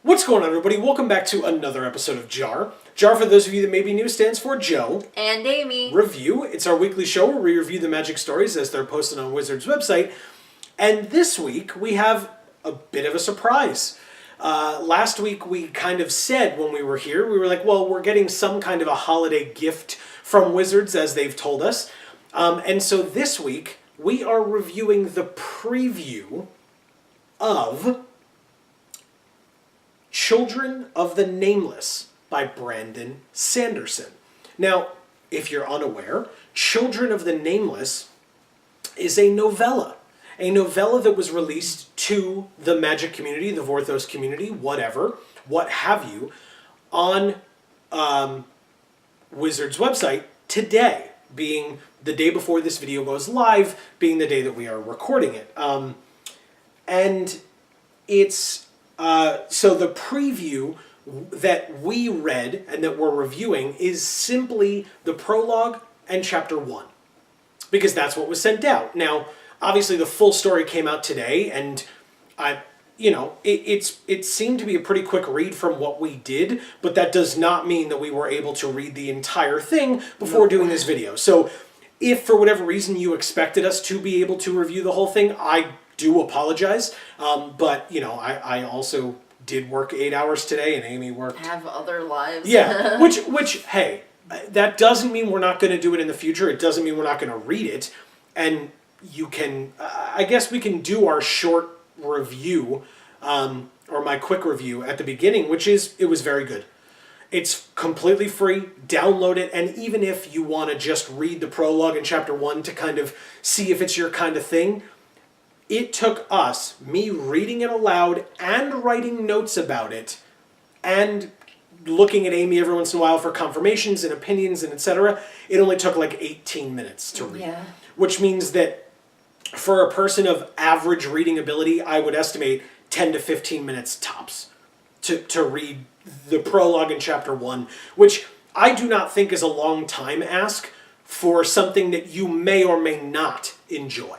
What's going on, everybody? Welcome back to another episode of JaAR. JaAR, for those of you that may be new, stands for Joe and Amy Review. It's our weekly show where we review the Magic stories as they're posted on Wizards' website. And this week, we have a bit of a surprise. Last week, we kind of said when we were here, we were like, well, we're getting some kind of a holiday gift from Wizards, as they've told us. And so this week, we are reviewing the preview of Children of the Nameless by Brandon Sanderson. Now, if you're unaware, Children of the Nameless is a novella. A novella that was released to the Magic community, the Vorthos community, whatever, what have you, on Wizards' website today, being the day before this video goes live, being the day that we are recording it. And it's... So the preview that we read and that we're reviewing is simply the prologue and chapter 1. Because that's what was sent out. Now, obviously the full story came out today, and it seemed to be a pretty quick read from what we did, but that does not mean that we were able to read the entire thing before doing this video. So if for whatever reason you expected us to be able to review the whole thing, I do apologize, but I also did work 8 hours today, and Amy worked. Have other lives. Yeah, which hey, that doesn't mean we're not going to do it in the future. It doesn't mean we're not going to read it, and you can. I guess we can do our short review, or my quick review at the beginning, which is it was very good. It's completely free. Download it, and even if you want to just read the prologue in chapter 1 to kind of see if it's your kind of thing. It took us, me reading it aloud and writing notes about it and looking at Amy every once in a while for confirmations and opinions and etc. It only took like 18 minutes to read. Yeah. Which means that for a person of average reading ability, I would estimate 10 to 15 minutes tops to read the prologue in chapter 1, which I do not think is a long time ask for something that you may or may not enjoy.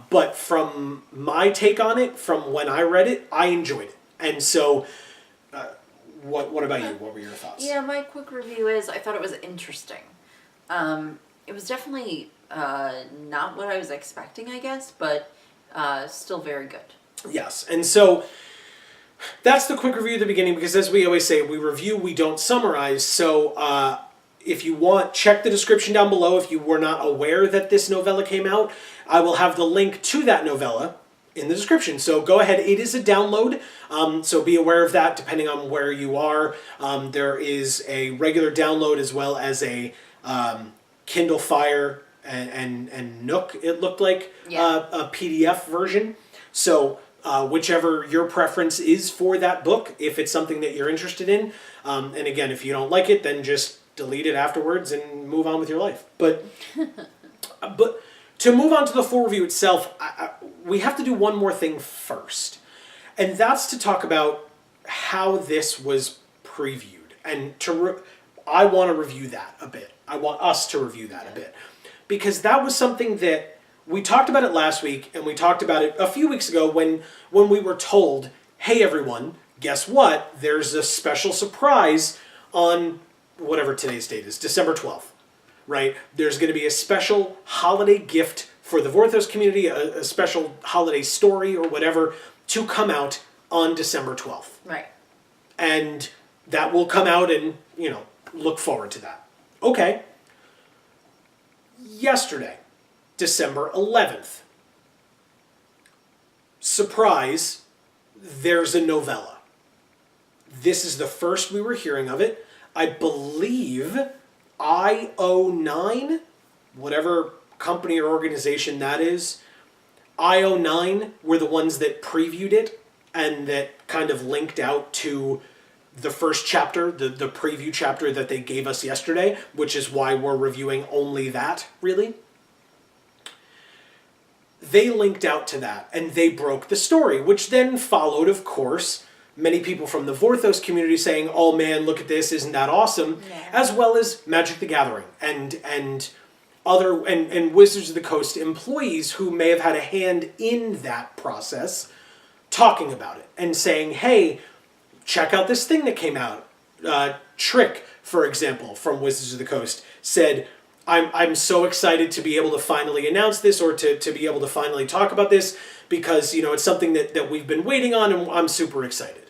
But from my take on it, from when I read it, I enjoyed it. And so, what about you? What were your thoughts? Yeah, my quick review is I thought it was interesting. It was definitely not what I was expecting, I guess, but still very good. Yes, and so that's the quick review at the beginning, because as we always say, we review, we don't summarize. So if you want, check the description down below if you were not aware that this novella came out. I will have the link to that novella in the description. So go ahead. It is a download, so be aware of that depending on where you are. There is a regular download as well as a Kindle Fire and Nook, it looked like, a PDF version. So whichever your preference is for that book, if it's something that you're interested in. And again, if you don't like it, then just delete it afterwards and move on with your life. But to move on to the full review itself, we have to do one more thing first. And that's to talk about how this was previewed. And I want to review that a bit. I want us to review that a bit. Because that was something that we talked about it last week, and we talked about it a few weeks ago when we were told, hey everyone, guess what? There's a special surprise on whatever today's date is, December 12th. Right? There's going to be a special holiday gift for the Vorthos community, a special holiday story or whatever to come out on December 12th. Right. And that will come out, and, look forward to that. Okay. Yesterday, December 11th. Surprise, there's a novella. This is the first we were hearing of it. I believe IO9, whatever company or organization that is, IO9 were the ones that previewed it and that kind of linked out to the first chapter, the preview chapter that they gave us yesterday, which is why we're reviewing only that, really. They linked out to that, and they broke the story, which then followed, of course, many people from the Vorthos community saying, oh man, look at this, isn't that awesome? Yeah. As well as Magic the Gathering and other and Wizards of the Coast employees who may have had a hand in that process talking about it and saying, hey, check out this thing that came out. Trick, for example, from Wizards of the Coast, said, I'm so excited to be able to finally announce this, or to be able to finally talk about this, because, you know, it's something that we've been waiting on, and I'm super excited.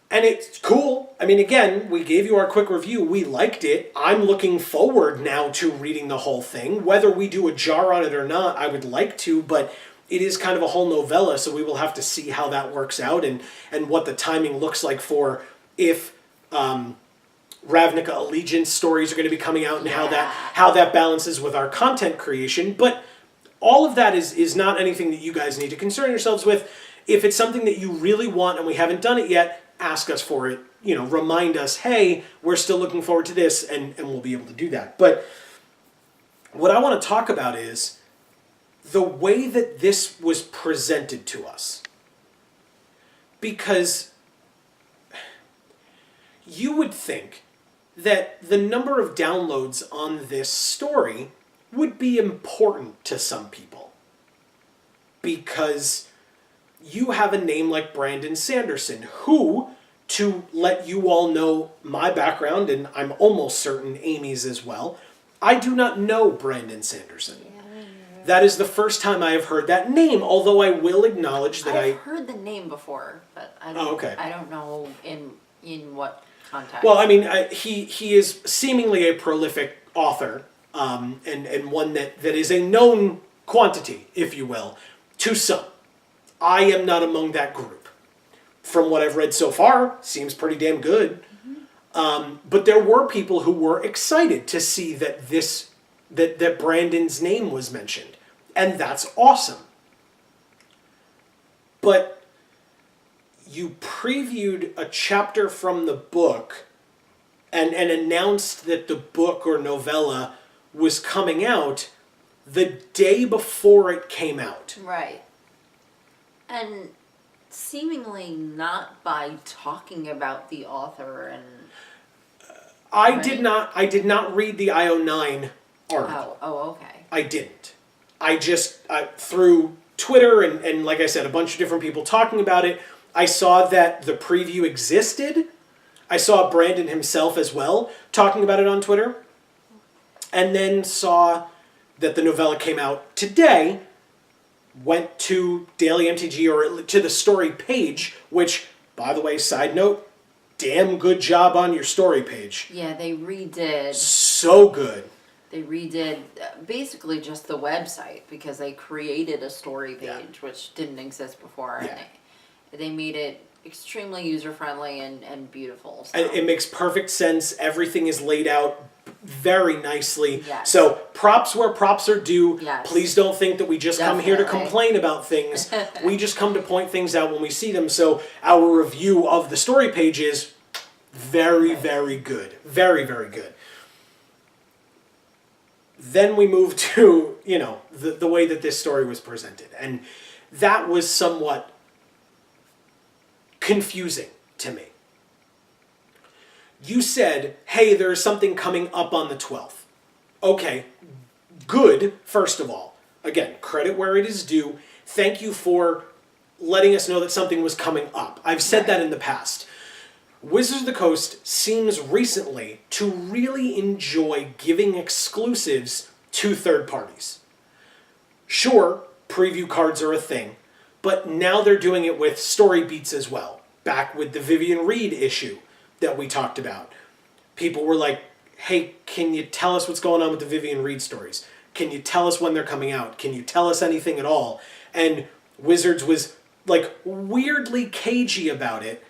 And it's cool. I mean, again, we gave you our quick review. We liked it. I'm looking forward now to reading the whole thing. Whether we do a JaAR on it or not, I would like to, but it is kind of a whole novella, so we will have to see how that works out, and what the timing looks like for if Ravnica Allegiance stories are going to be coming out, and how that balances with our content creation. But all of that is not anything that you guys need to concern yourselves with. If it's something that you really want and we haven't done it yet, ask us for it. You know, remind us, hey, we're still looking forward to this, and we'll be able to do that. But what I want to talk about is the way that this was presented to us. Because you would think that the number of downloads on this story would be important to some people. Because you have a name like Brandon Sanderson, who, to let you all know my background, and I'm almost certain Amy's as well, I do not know Brandon Sanderson. That is the first time I have heard that name, although I will acknowledge that I've heard the name before, but I don't know in what context. Well, I mean, he is seemingly a prolific author, and one that is a known quantity, if you will, to some. I am not among that group. From what I've read so far, seems pretty damn good. Mm-hmm. But there were people who were excited to see that that Brandon's name was mentioned. And that's awesome. But you previewed a chapter from the book and announced that the book or novella was coming out the day before it came out. Right. And seemingly not by talking about the author and... I did not read the IO9 article. Oh, okay. I didn't. I just, through Twitter and like I said, a bunch of different people talking about it, I saw that the preview existed. I saw Brandon himself as well talking about it on Twitter. And then saw that the novella came out today, went to Daily MTG, or to the story page, which, by the way, side note, damn good job on your story page. Yeah, they redid. So good. They redid basically just the website, because they created a story page, which didn't exist before. Yeah. And they made it extremely user-friendly and beautiful. So. It makes perfect sense. Everything is laid out very nicely. Yes. So props where props are due. Yes. Please don't think that we just come here to complain about things. We just come to point things out when we see them. So our review of the story page is very, very good. Very, very good. Then we move to, you know, the way that this story was presented. And that was somewhat confusing to me. You said, hey, there's something coming up on the 12th. Okay, good, first of all. Again, credit where it is due. Thank you for letting us know that something was coming up. I've said that in the past. Wizards of the Coast seems recently to really enjoy giving exclusives to third parties. Sure, preview cards are a thing, but now they're doing it with story beats as well. Back with the Vivian Reed issue that we talked about. People were like, hey, can you tell us what's going on with the Vivian Reed stories? Can you tell us when they're coming out? Can you tell us anything at all? And Wizards was like weirdly cagey about it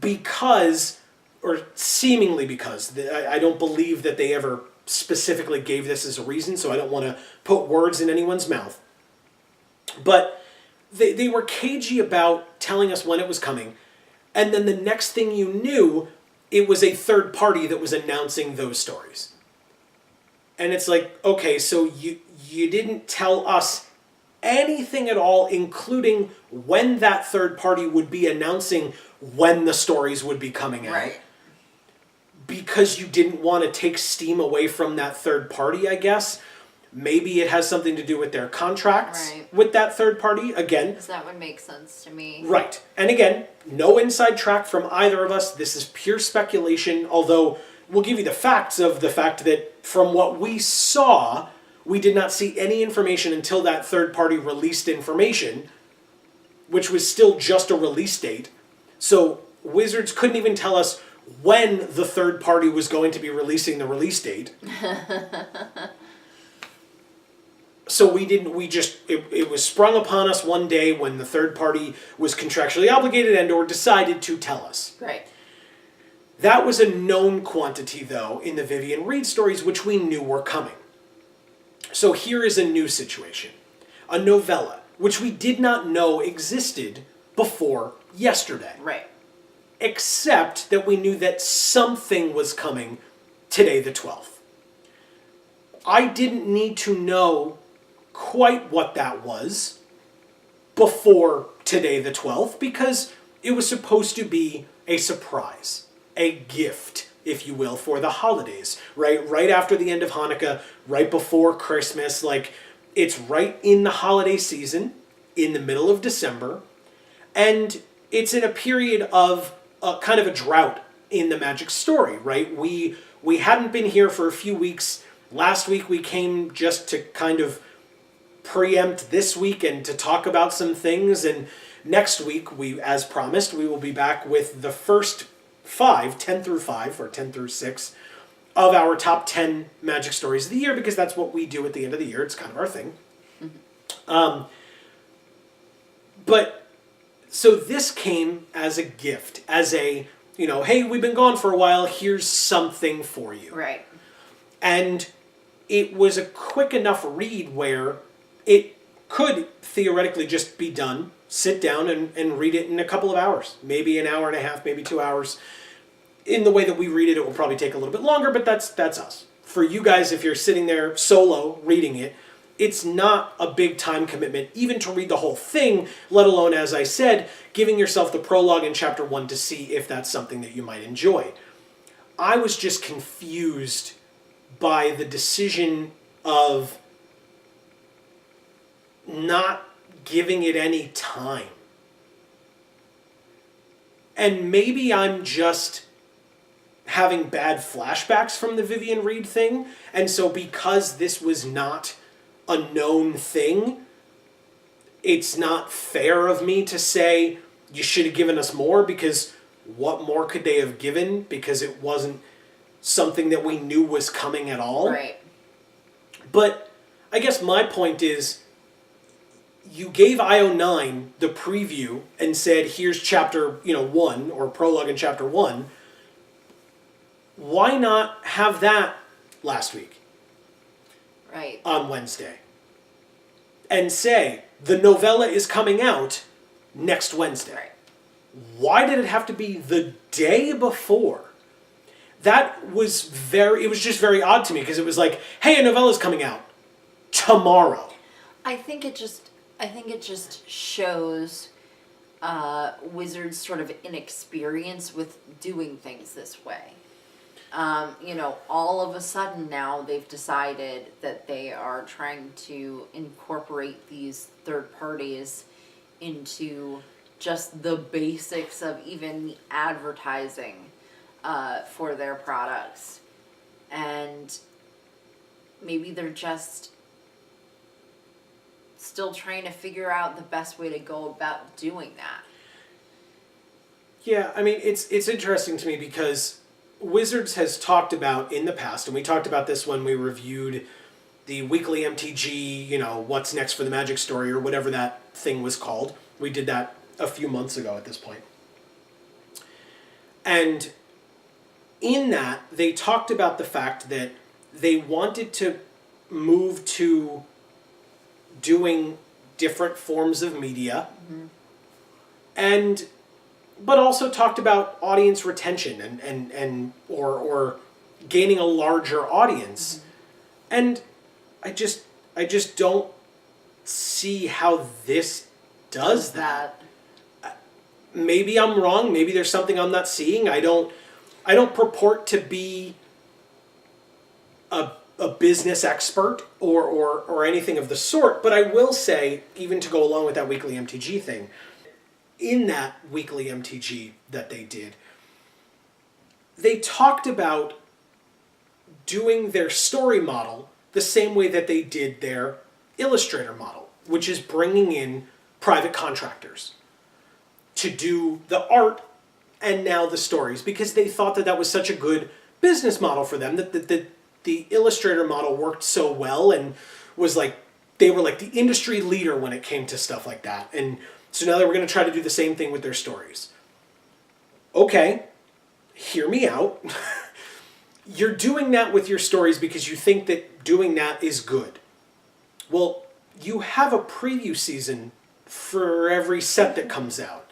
because, or seemingly because, I don't believe that they ever specifically gave this as a reason, so I don't want to put words in anyone's mouth. But they were cagey about telling us when it was coming, and then the next thing you knew, it was a third party that was announcing those stories. And it's like, okay, so you didn't tell us anything at all, including when that third party would be announcing when the stories would be coming out. Right. Because you didn't want to take steam away from that third party, I guess. Maybe it has something to do with their contracts Right. with that third party. Again, Because that would make sense to me. right. And again, no inside track from either of us. This is pure speculation, although we'll give you the facts of the fact that from what we saw, we did not see any information until that third party released information, which was still just a release date. So Wizards couldn't even tell us when the third party was going to be releasing the release date. So it was sprung upon us one day when the third party was contractually obligated and or decided to tell us. Right. That was a known quantity, though, in the Vivian Reed stories, which we knew were coming. So here is a new situation. A novella, which we did not know existed before yesterday. Right. Except that we knew that something was coming today, the 12th. I didn't need to know quite what that was before today, the 12th, because it was supposed to be a surprise, a gift, if you will, for the holidays, right? Right after the end of Hanukkah, right before Christmas, like it's right in the holiday season, in the middle of December, and it's in a period of kind of a drought in the Magic story, right? We hadn't been here for a few weeks. Last week we came just to kind of preempt this week and to talk about some things, and next week, we, as promised, we will be back with the first 10 through 5, or 10 through 6, of our top 10 Magic stories of the year, because that's what we do at the end of the year. It's kind of our thing. But, so this came as a gift, as a, hey, we've been gone for a while, here's something for you. Right. And it was a quick enough read where it could theoretically just be done, sit down and read it in a couple of hours, maybe an hour and a half, maybe 2 hours. In the way that we read it, it will probably take a little bit longer, but that's us. For you guys, if you're sitting there solo reading it, it's not a big time commitment, even to read the whole thing, let alone, as I said, giving yourself the prologue in chapter 1 to see if that's something that you might enjoy. I was just confused by the decision of not giving it any time. And maybe I'm just having bad flashbacks from the Vivian Reed thing, and so because this was not a known thing, it's not fair of me to say you should have given us more, because what more could they have given, because it wasn't something that we knew was coming at all. Right. But I guess my point is, you gave IO9 the preview and said, here's chapter 1, or prologue in chapter 1. Why not have that last week? Right. On Wednesday. And say, the novella is coming out next Wednesday. Right. Why did it have to be the day before? That was it was just very odd to me, because it was like, hey, a novella's coming out tomorrow. I think it just shows Wizards' sort of inexperience with doing things this way. All of a sudden now they've decided that they are trying to incorporate these third parties into just the basics of even the advertising for their products. And maybe they're just still trying to figure out the best way to go about doing that. Yeah, I mean, it's interesting to me because Wizards has talked about in the past, and we talked about this when we reviewed the weekly MTG, what's next for the Magic Story, or whatever that thing was called. We did that a few months ago at this point. And in that, they talked about the fact that they wanted to move to doing different forms of media, but also talked about audience retention and gaining a larger audience. And I just don't see how this does that. Maybe I'm wrong. Maybe there's something I'm not seeing. I don't purport to be a a business expert or anything of the sort, but I will say, even to go along with that weekly MTG thing, in that weekly MTG that they did, they talked about doing their story model the same way that they did their Illustrator model, which is bringing in private contractors to do the art and now the stories, because they thought that that was such a good business model for them, that the Illustrator model worked so well and was like, they were like the industry leader when it came to stuff like that. And so now they were going to try to do the same thing with their stories. Okay, hear me out. You're doing that with your stories because you think that doing that is good. Well, you have a preview season for every set that comes out.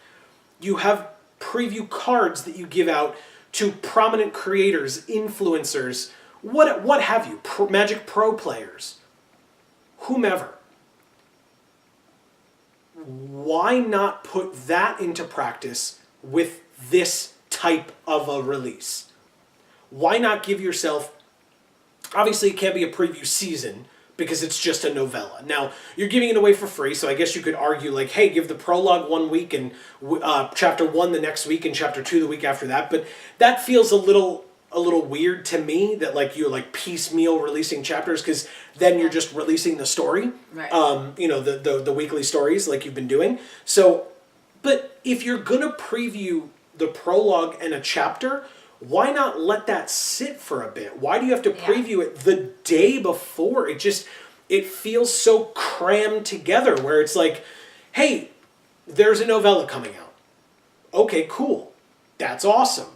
You have preview cards that you give out to prominent creators, influencers, what have you, Magic Pro players, whomever. Why not put that into practice with this type of a release? Why not give yourself, obviously it can't be a preview season because it's just a novella. Now, you're giving it away for free, so I guess you could argue like, hey, give the prologue 1 week and chapter 1 the next week and chapter 2 the week after that, but that feels a little weird to me, that like you're like piecemeal releasing chapters, because then you're just releasing the story, right. The weekly stories like you've been doing. So, but if you're gonna preview the prologue and a chapter, why not let that sit for a bit? Why do you have to preview it the day before? It feels so crammed together where it's like, hey, there's a novella coming out. Okay, cool. That's awesome.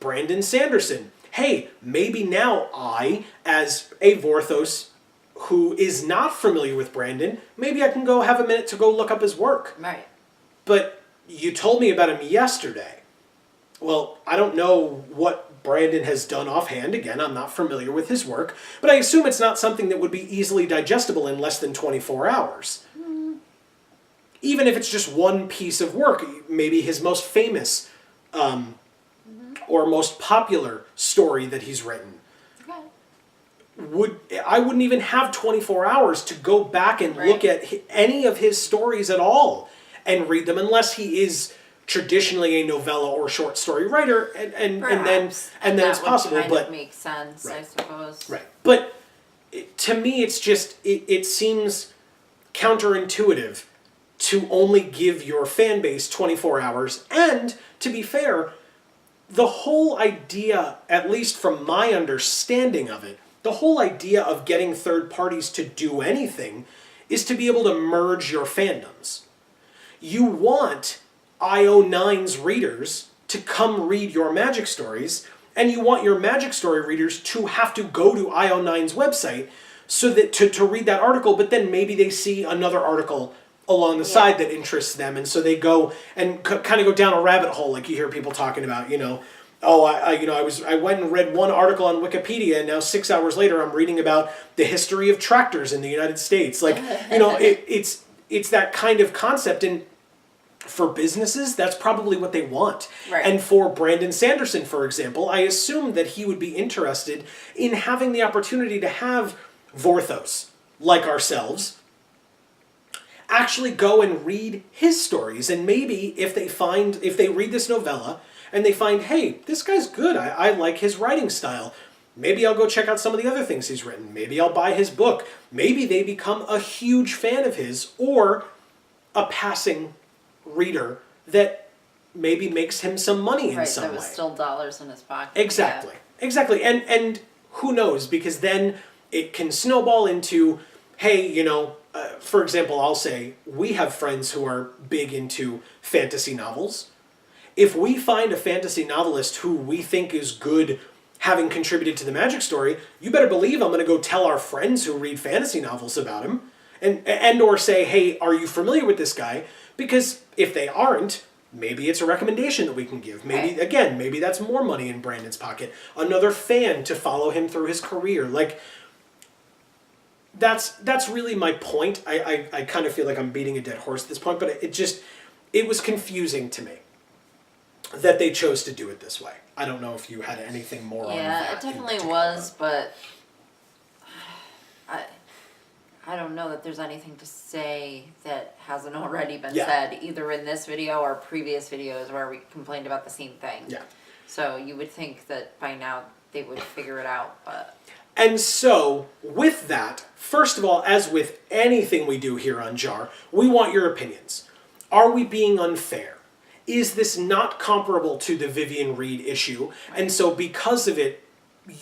Brandon Sanderson. Hey, maybe now I, as a Vorthos who is not familiar with Brandon, maybe I can go have a minute to go look up his work. Right. But you told me about him yesterday. Well, I don't know what Brandon has done offhand. Again, I'm not familiar with his work, but I assume it's not something that would be easily digestible in less than 24 hours. Even if it's just one piece of work, maybe his most famous or most popular story that he's written. Okay. I wouldn't even have 24 hours to go back and look at any of his stories at all and read them, unless he is traditionally a novella or short story writer, and then it's possible. Kind but of makes sense, I suppose. Right. But to me, it's just it seems counterintuitive to only give your fan base 24 hours. And to be fair, the whole idea, at least from my understanding of it, the whole idea of getting third parties to do anything is to be able to merge your fandoms. You want IO9's readers to come read your Magic stories, and you want your Magic story readers to have to go to IO9's website so that to read that article, but then maybe they see another article along the side that interests them, and so they go and kind of go down a rabbit hole, like you hear people talking about, I went and read one article on Wikipedia, and now 6 hours later I'm reading about the history of tractors in the United States. Like, it's that kind of concept, and for businesses, that's probably what they want. Right. And for Brandon Sanderson, for example, I assume that he would be interested in having the opportunity to have Vorthos, like ourselves, actually go and read his stories. And maybe if they read this novella and they find, hey, this guy's good, I like his writing style, maybe I'll go check out some of the other things he's written. Maybe I'll buy his book. Maybe they become a huge fan of his, or a passing reader that maybe makes him some money in some way. Right, there was still dollars in his pocket. Exactly. Exactly. And who knows, because then it can snowball into, hey, for example, I'll say, we have friends who are big into fantasy novels. If we find a fantasy novelist who we think is good, having contributed to the Magic story, you better believe I'm going to go tell our friends who read fantasy novels about him, and or say, hey, are you familiar with this guy? Because if they aren't, maybe it's a recommendation that we can give. Maybe, again, maybe that's more money in Brandon's pocket. Another fan to follow him through his career. Like, that's really my point. I kind of feel like I'm beating a dead horse at this point, but it was confusing to me that they chose to do it this way. I don't know if you had anything more on that. Yeah, it definitely was, but I don't know that there's anything to say that hasn't already been Yeah. said, either in this video or previous videos where we complained about the same thing. Yeah. So you would think that by now they would figure it out, but... And so, with that, first of all, as with anything we do here on JaAR, we want your opinions. Are we being unfair? Is this not comparable to the Vivian Reed issue? And so because of it,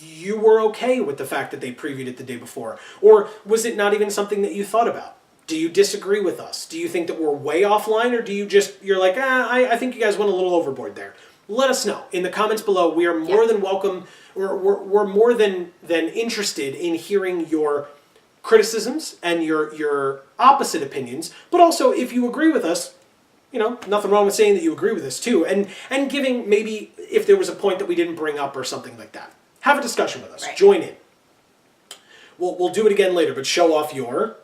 you were okay with the fact that they previewed it the day before? Or was it not even something that you thought about? Do you disagree with us? Do you think that we're way offline, or do you you're like, I think you guys went a little overboard there? Let us know in the comments below. We are more than welcome. We're more than interested in hearing your criticisms and your opposite opinions. But also, if you agree with us, you know, nothing wrong with saying that you agree with us too, and giving maybe if there was a point that we didn't bring up or something like that. Have a discussion with us. Right. Join in. We'll do it again later, but show off your...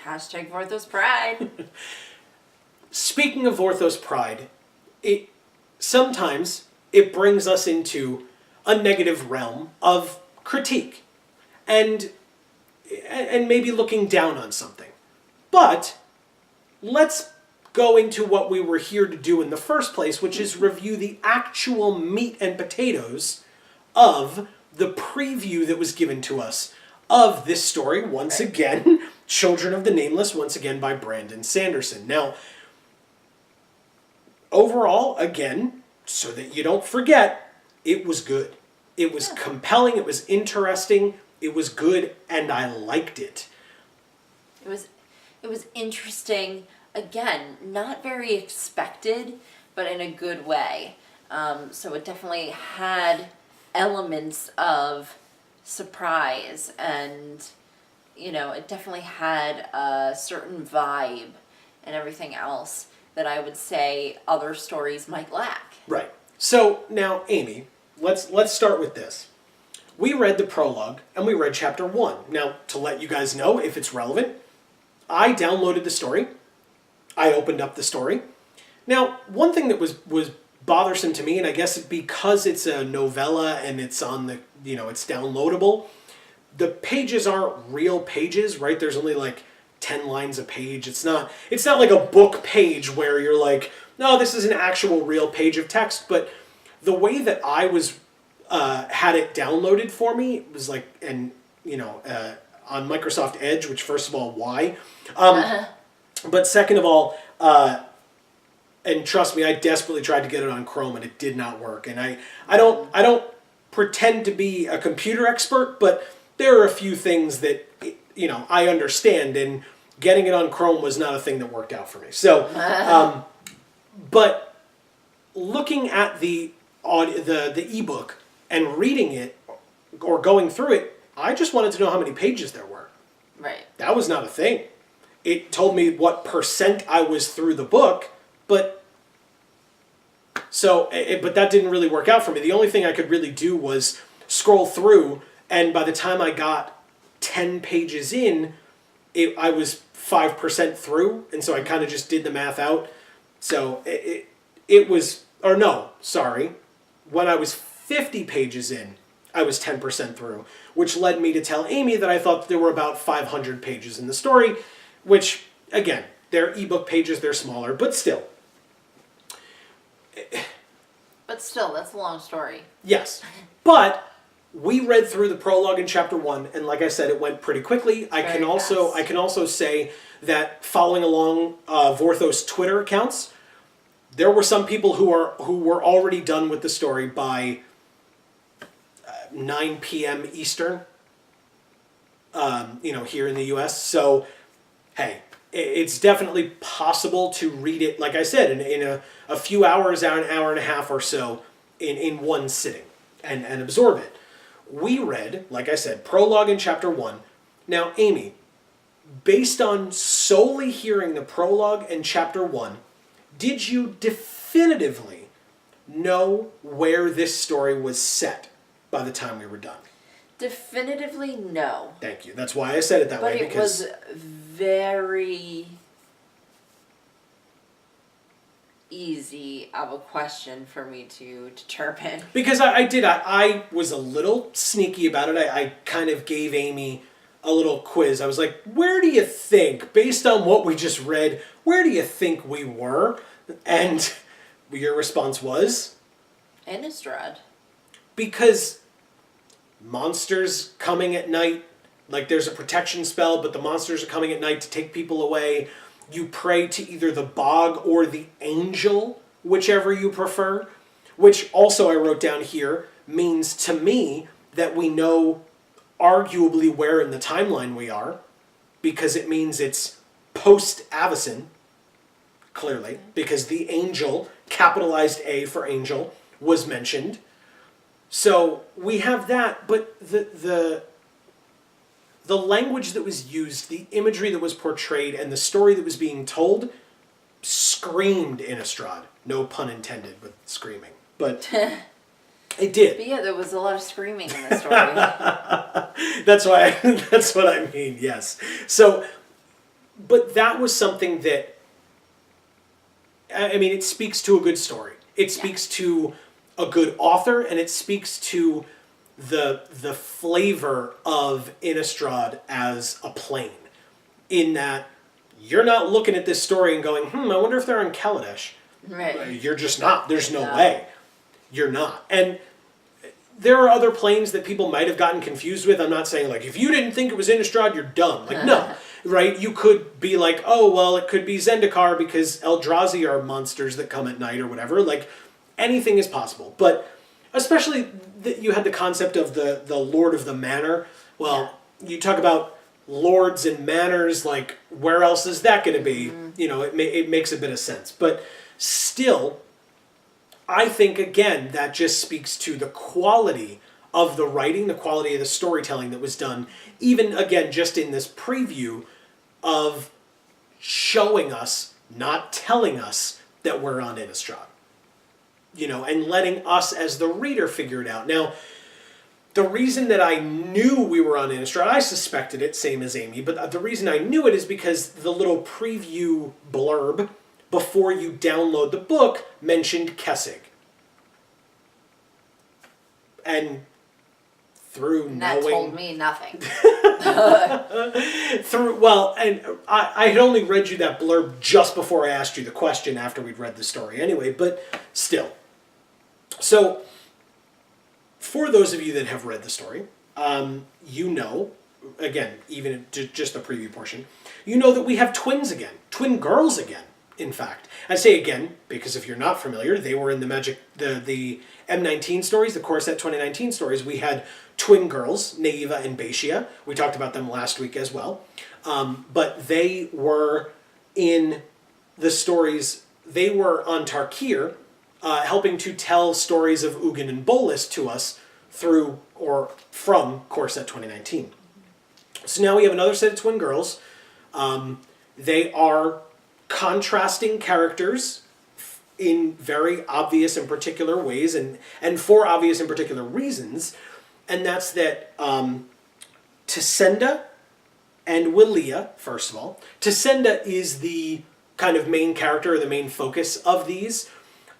Hashtag Vorthos Pride. Speaking of Vorthos Pride, sometimes it brings us into a negative realm of critique and maybe looking down on something. But let's go into what we were here to do in the first place, which is review the actual meat and potatoes of the preview that was given to us of this story, once again, Children of the Nameless, once again by Brandon Sanderson. Now, overall, again, so that you don't forget, it was good. It was compelling, it was interesting, it was good, and I liked it. It was interesting. Again, not very expected, but in a good way. So it definitely had elements of surprise, and you know, it definitely had a certain vibe and everything else that I would say other stories might lack. Right. So now, Amy, let's start with this. We read the prologue and we read chapter 1. Now, to let you guys know if it's relevant, I downloaded the story. I opened up the story. Now, one thing that was bothersome to me, and I guess because it's a novella and it's on the, you know, it's downloadable, the pages aren't real pages, right? There's only like 10 lines a page. It's not like a book page where you're like, no, this is an actual real page of text. But the way that I was had it downloaded for me was like, and you know, on Microsoft Edge, which first of all, why? But second of all, and trust me, I desperately tried to get it on Chrome and it did not work. And I don't pretend to be a computer expert, but there are a few things that, you know, I understand, and getting it on Chrome was not a thing that worked out for me. So, but looking at the ebook and reading it or going through it, I just wanted to know how many pages there were. Right. That was not a thing. It told me what percent I was through the book, but that didn't really work out for me. The only thing I could really do was scroll through, and by the time I got 10 pages in, I was 5% through, and so I kind of just did the math out. So it was, or no, sorry, when I was 50 pages in, I was 10% through, which led me to tell Amy that I thought there were about 500 pages in the story, which, again, they're ebook pages, they're smaller, but still. But still, that's a long story. Yes. But we read through the prologue in chapter 1, and like I said, it went pretty quickly. I can also say that following along Vorthos Twitter accounts, there were some people who were already done with the story by 9 p.m. Eastern, you know, here in the U.S. So, hey, it's definitely possible to read it, like I said, in a few hours, an hour and a half or so, in one sitting and absorb it. We read, like I said, prologue in chapter 1. Now, Amy, based on solely hearing the prologue in chapter 1, did you definitively know where this story was set by the time we were done? Definitively, no. Thank you. That's why I said it that way. But it was very easy of a question for me to determine. Because I was a little sneaky about it. I kind of gave Amy a little quiz. I was like, where do you think, based on what we just read, where do you think we were? And your response was? Innistrad. Because monsters coming at night, like there's a protection spell, but the monsters are coming at night to take people away. You pray to either the bog or the angel, whichever you prefer, which also I wrote down here means to me that we know arguably where in the timeline we are, because it means it's post-Avacyn, clearly, because the angel, capitalized A for angel, was mentioned. So we have that, but the language that was used, the imagery that was portrayed, and the story that was being told screamed Innistrad. No pun intended with screaming, but it did. But yeah, there was a lot of screaming in the story. That's what I mean, yes. So, but that was something that, I mean, it speaks to a good story. It speaks to a good author, and it speaks to the flavor of Innistrad as a plane, in that you're not looking at this story and going, I wonder if they're on Kaladesh. Right. You're just not. There's no way. You're not. And there are other planes that people might have gotten confused with. I'm not saying, like, if you didn't think it was Innistrad, you're dumb. Like, no. Right? You could be like, oh, well, it could be Zendikar because Eldrazi are monsters that come at night or whatever. Like, anything is possible. But especially you had the concept of the Lord of the Manor. Well, you talk about lords and manors, like, where else is that going to be? You know, it makes a bit of sense. But still, I think, again, that just speaks to the quality of the writing, the quality of the storytelling that was done, even, again, just in this preview of showing us, not telling us, that we're on Innistrad. You know, and letting us as the reader figure it out. Now, the reason that I knew we were on Innistrad, I suspected it, same as Amy, but the reason I knew it is because the little preview blurb before you download the book mentioned Kessig. And through knowing... That told me nothing. And I had only read you that blurb just before I asked you the question after we'd read the story anyway, but still. So, for those of you that have read the story, you know, again, even just the preview portion, you know that we have twins again. Twin girls again, in fact. I say again, because if you're not familiar, they were in the M19 stories, the Core Set 2019 stories. We had twin girls, Naiva and Batia. We talked about them last week as well. But they were in the stories, they were on Tarkir, helping to tell stories of Ugin and Bolas to us through or from Core Set 2019. So now we have another set of twin girls. They are contrasting characters in very obvious and particular ways, and for obvious and particular reasons, and that's that Tisenda and Willia, first of all. Tisenda is the kind of main character, or the main focus of these.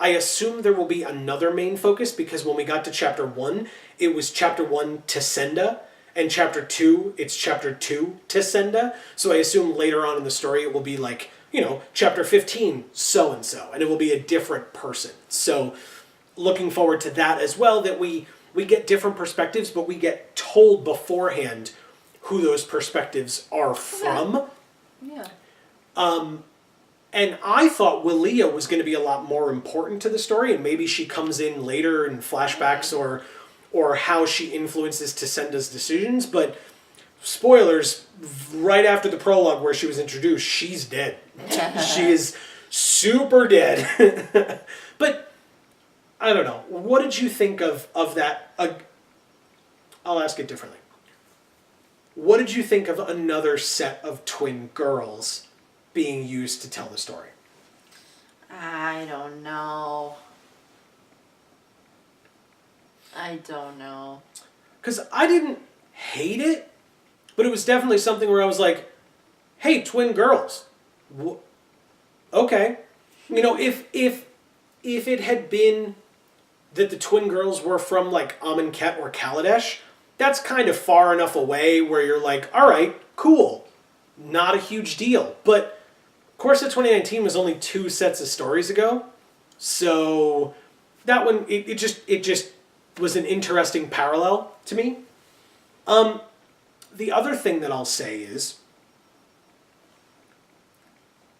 I assume there will be another main focus, because when we got to Chapter 1, it was Chapter 1 Tisenda, and Chapter 2, it's Chapter 2 Tisenda, so I assume later on in the story it will be like, you know, Chapter 15, so-and-so, and it will be a different person. So, looking forward to that as well, that we get different perspectives, but we get told beforehand who those perspectives are from. Yeah. And I thought Willia was going to be a lot more important to the story, and maybe she comes in later in flashbacks or how she influences Tisenda's decisions, but spoilers, right after the prologue where she was introduced, she's dead. She is super dead. But, I don't know. What did you think of that? I'll ask it differently. What did you think of another set of twin girls being used to tell the story? I don't know. Because I didn't hate it, but it was definitely something where I was like, hey, twin girls. Okay. You know, if it had been that the twin girls were from, like, Amonkhet or Kaladesh, that's kind of far enough away where you're like, all right, cool, not a huge deal. But Course of 2019 was only 2 sets of stories ago, so that one it just was an interesting parallel to me. The other thing that I'll say is,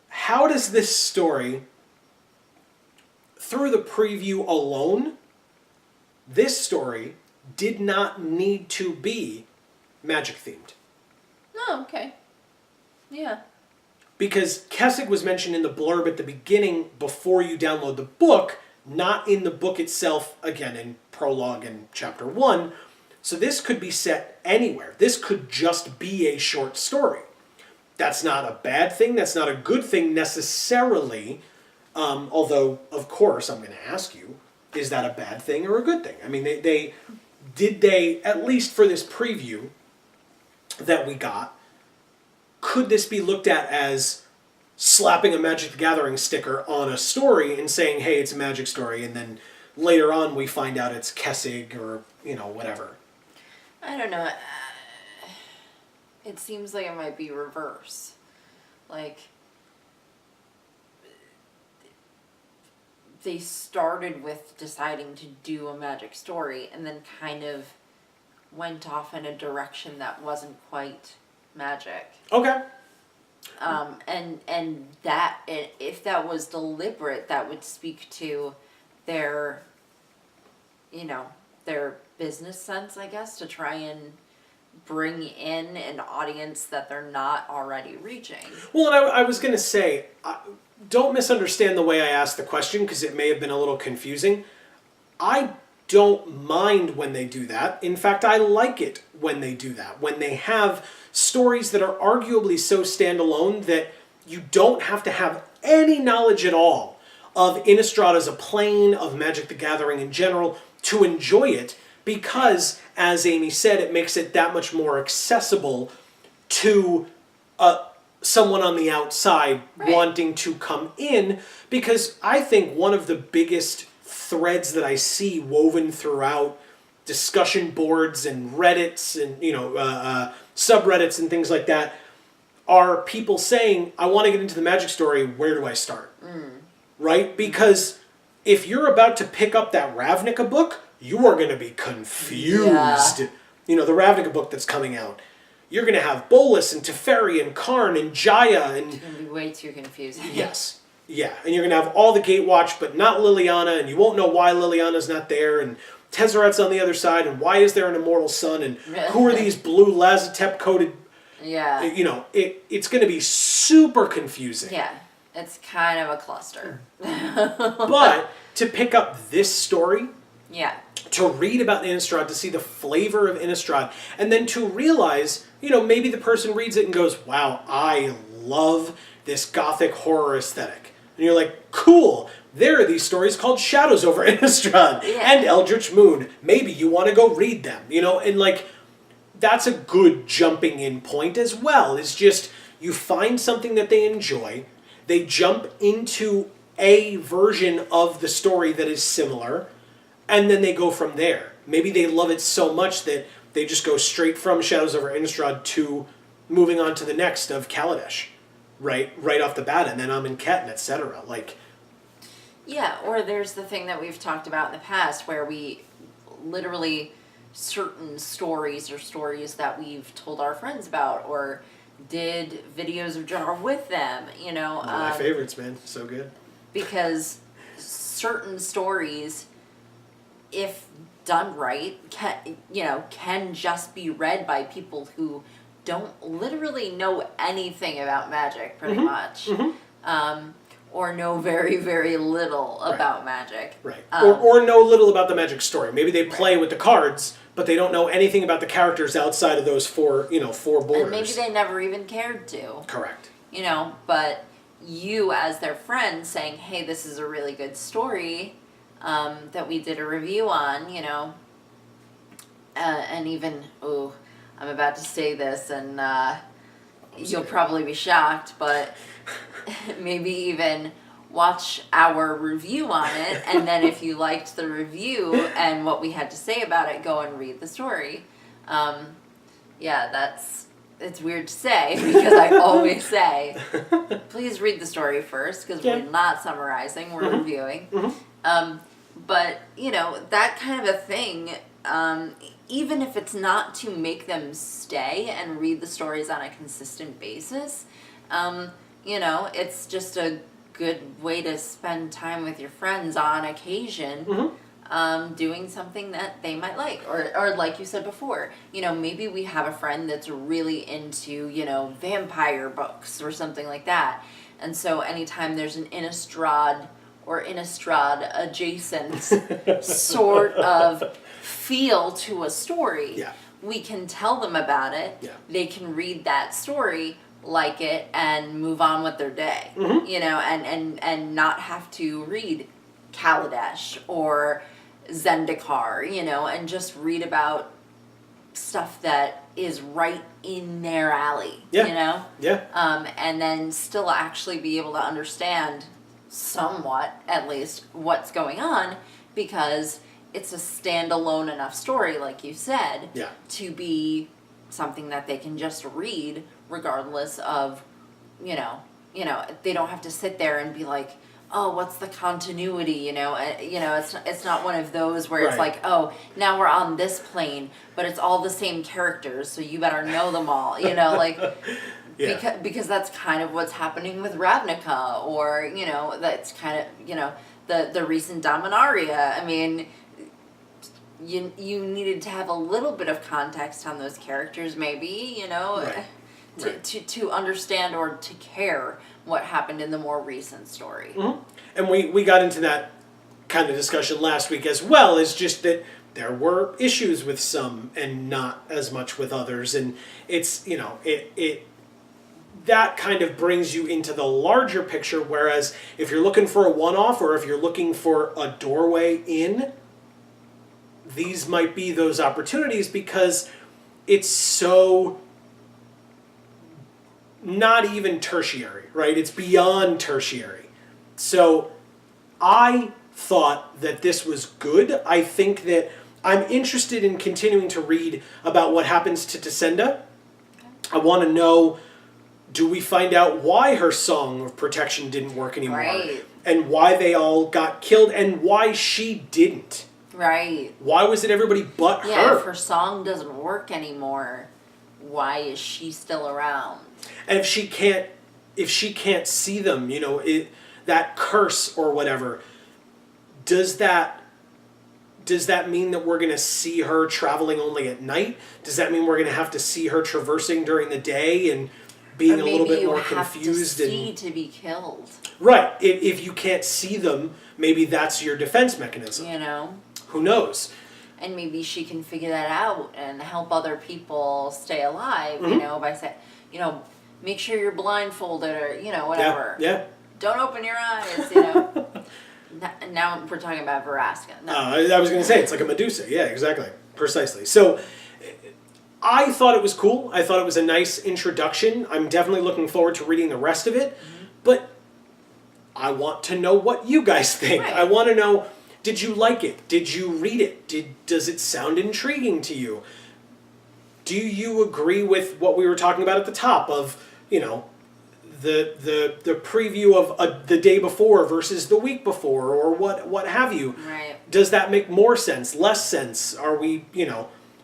how does this story, through the preview alone, this story did not need to be Magic themed? Oh, okay. Yeah. Because Kessig was mentioned in the blurb at the beginning before you download the book, not in the book itself, again, in Prologue and Chapter 1. So this could be set anywhere. This could just be a short story. That's not a bad thing. That's not a good thing necessarily. Although, of course, I'm going to ask you, is that a bad thing or a good thing? I mean, they, at least for this preview that we got, could this be looked at as slapping a Magic the Gathering sticker on a story and saying, hey, it's a Magic story, and then later on we find out it's Kessig or, whatever? I don't know. It seems like it might be reverse. Like, they started with deciding to do a Magic story and then kind of went off in a direction that wasn't quite Magic. Okay. And that, if that was deliberate, that would speak to their, their business sense, I guess, to try and bring in an audience that they're not already reaching. Well, and I was going to say, don't misunderstand the way I asked the question, because it may have been a little confusing. I don't mind when they do that. In fact, I like it when they do that. When they have stories that are arguably so standalone that you don't have to have any knowledge at all of Innistrad as a plane, of Magic the Gathering in general, to enjoy it, because, as Amy said, it makes it that much more accessible to someone on the outside wanting to come in, because I think one of the biggest threads that I see woven throughout discussion boards and Reddits and subreddits and things like that are people saying, I want to get into the Magic story, where do I start? Right? Because if you're about to pick up that Ravnica book, you are going to be confused. Yeah. The Ravnica book that's coming out. You're going to have Bolas and Teferi and Karn and Jaya and... It's going to be way too confusing. Yes. Yeah. And you're going to have all the Gatewatch, but not Liliana, and you won't know why Liliana's not there, and Tezzeret's on the other side, and why is there an Immortal Sun, and who are these blue Lazotep-coated... Yeah. It's going to be super confusing. Yeah. It's kind of a cluster. But to pick up this story... Yeah. To read about Innistrad, to see the flavor of Innistrad, and then to realize, maybe the person reads it and goes, wow, I love this gothic horror aesthetic. And you're like, cool, there are these stories called Shadows over Innistrad and Eldritch Moon. Maybe you want to go read them, and that's a good jumping in point as well. It's just, you find something that they enjoy, they jump into a version of the story that is similar, and then they go from there. Maybe they love it so much that they just go straight from Shadows over Innistrad to moving on to the next of Kaladesh, right off the bat, and then Amonkhet, etc. Yeah, or there's the thing that we've talked about in the past where we literally, certain stories or stories that we've told our friends about or did videos of JaAR with them, One of my favorites, man. So good. Because certain stories, if done right, can just be read by people who don't literally know anything about Magic, pretty much. Or know very, very little about Magic. Right. Or know little about the Magic story. Maybe they play with the cards, but they don't know anything about the characters outside of those four borders. And maybe they never even cared to. Correct. But you as their friend saying, hey, this is a really good story, that we did a review on, and even, I'm about to say this and you'll probably be shocked, but maybe even watch our review on it, and then if you liked the review and what we had to say about it, go and read the story. Yeah, it's weird to say because I always say, please read the story first because we're not summarizing, we're reviewing. But, that kind of a thing, even if it's not to make them stay and read the stories on a consistent basis, it's just a good way to spend time with your friends on occasion. Doing something that they might like. Or like you said before, maybe we have a friend that's really into, vampire books or something like that. And so anytime there's an Innistrad or Innistrad adjacent sort of feel to a story, we can tell them about it. They can read that story, like it, and move on with their day. And not have to read Kaladesh or Zendikar, and just read about stuff that is right in their alley, and then still actually be able to understand somewhat, at least, what's going on, because it's a standalone enough story, like you said, to be something that they can just read regardless of, they don't have to sit there and be like, oh, what's the continuity? It's not one of those where it's like, oh, now we're on this plane, but it's all the same characters, so you better know them all. Because that's kind of what's happening with Ravnica, or that's kind of the recent Dominaria. I mean, you needed to have a little bit of context on those characters, maybe to understand or to care what happened in the more recent story. And we got into that kind of discussion last week as well, is just that there were issues with some and not as much with others, and it's it that kind of brings you into the larger picture, whereas if you're looking for a one-off or if you're looking for a doorway in, these might be those opportunities, because it's so not even tertiary, right? It's beyond tertiary. So I thought that this was good. I think that I'm interested in continuing to read about what happens to Descenda. I want to know, do we find out why her song of protection didn't work anymore? Right. And why they all got killed, and why she didn't. Right. Why was it everybody but her? Yeah, if her song doesn't work anymore, why is she still around? And if she can't see them, that curse or whatever, does that mean that we're going to see her traveling only at night? Does that mean we're going to have to see her traversing during the day and being a little bit more confused? Maybe you have to see to be killed. Right. If you can't see them, maybe that's your defense mechanism. Who knows? And maybe she can figure that out and help other people stay alive, by saying, make sure you're blindfolded or, whatever. Yeah. Don't open your eyes, Now we're talking about Veraska. No. I was going to say, it's like a Medusa. Yeah, exactly. Precisely. So I thought it was cool. I thought it was a nice introduction. I'm definitely looking forward to reading the rest of it. But I want to know what you guys think. Right. I want to know, did you like it? Did you read it? Does it sound intriguing to you? Do you agree with what we were talking about at the top of, the preview of the day before versus the week before, or what have you? Right. Does that make more sense, less sense? Are we,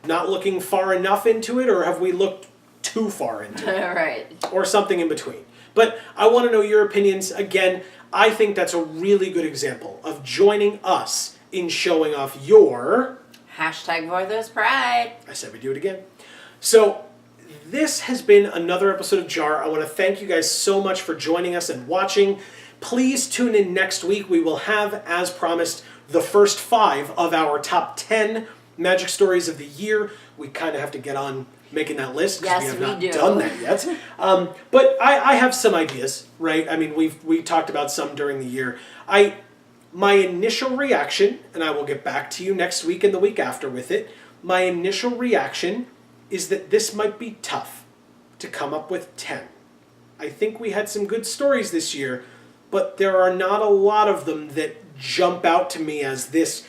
not looking far enough into it, or have we looked too far into it? Right. Or something in between. But I want to know your opinions. Again, I think that's a really good example of joining us in showing off your... #Vorthos Pride. I said we do it again. So this has been another episode of JaAR. I want to thank you guys so much for joining us and watching. Please tune in next week. We will have, as promised, the first 5 of our top 10 Magic Stories of the year. We kind of have to get on making that list because we have not done that yet. But I have some ideas, right? I mean, we talked about some during the year. My initial reaction, and I will get back to you next week and the week after with it, my initial reaction is that this might be tough to come up with 10. I think we had some good stories this year, but there are not a lot of them that jump out to me as this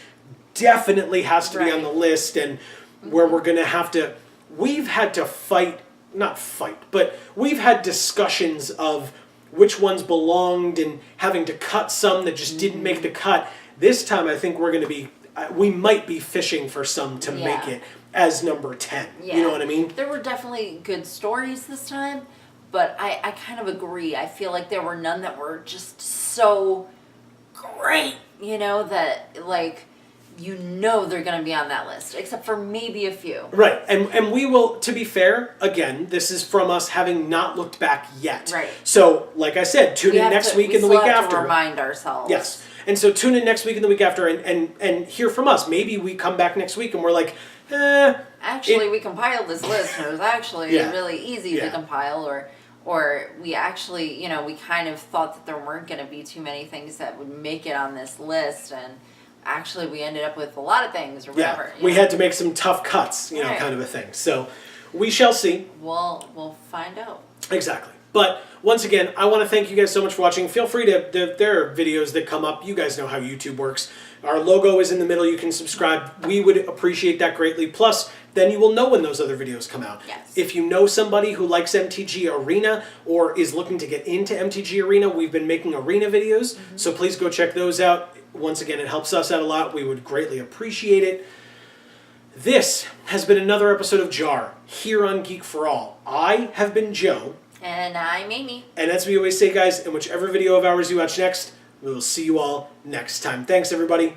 definitely has to be on the list. And where we're going to have to, we've had to fight, not fight, but we've had discussions of which ones belonged and having to cut some that just didn't make the cut. This time I think we're going to be, we might be fishing for some to make it as number 10. Yeah. You know what I mean? There were definitely good stories this time, but I kind of agree. I feel like there were none that were just so great, you know, that like, you know they're going to be on that list, except for maybe a few. Right, and we will, to be fair, again, this is from us having not looked back yet. Right. So, like I said, tune in next week and the week after. To remind ourselves. Yes, and so tune in next week and the week after and hear from us. Maybe we come back next week and we're like, Actually, we compiled this list and it was actually really easy to compile, or we actually, you know, we kind of thought that there weren't going to be too many things that would make it on this list, and actually we ended up with a lot of things or whatever. Yeah, we had to make some tough cuts, you know, kind of a thing. So we shall see. We'll find out. Exactly. But once again, I want to thank you guys so much for watching. Feel free to, there are videos that come up. You guys know how YouTube works. Our logo is in the middle. You can subscribe. We would appreciate that greatly. Plus, then you will know when those other videos come out. Yes. If you know somebody who likes MTG Arena or is looking to get into MTG Arena, we've been making Arena videos. So please go check those out. Once again, it helps us out a lot. We would greatly appreciate it. This has been another episode of JaAR here on Geek for All. I have been Joe. And I'm Amy. And as we always say, guys, in whichever video of ours you watch next, we will see you all next time. Thanks, everybody.